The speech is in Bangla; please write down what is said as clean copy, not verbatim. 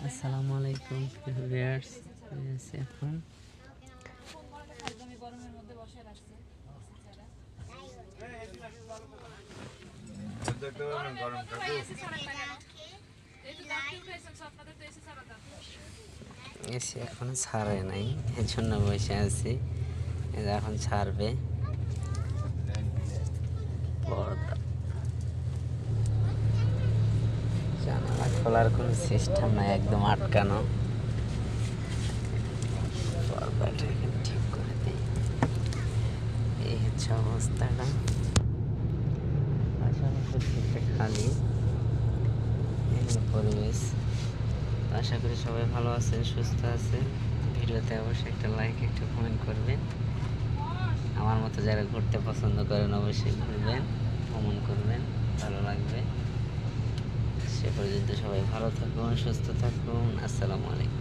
আসসালামু আলাইকুম ভিউয়ার্স, এখন এসে এখনো ছাড়ে নাই, এর জন্য বসে আছি। এখন ছাড়বে। পর্দা জানালা খোলার কোনো সিস্টেম নাই, একদম আটকানো। পর্দাটা এখানে ঠিক করে দিই। এই হচ্ছে অবস্থাটা। আশেপাশে খালি পরিবেশ। আশা করি সবাই ভালো আছেন, সুস্থ আছেন। ভিডিওতে অবশ্যই একটা লাইক, একটা কমেন্ট করবেন। আমার মতো যারা ঘুরতে পছন্দ করেন অবশ্যই ঘুরবেন, ভ্রমণ করবেন, ভালো লাগবে। সে পর্যন্ত সবাই ভালো থাকুন, সুস্থ থাকুন। আসসালামু আলাইকুম।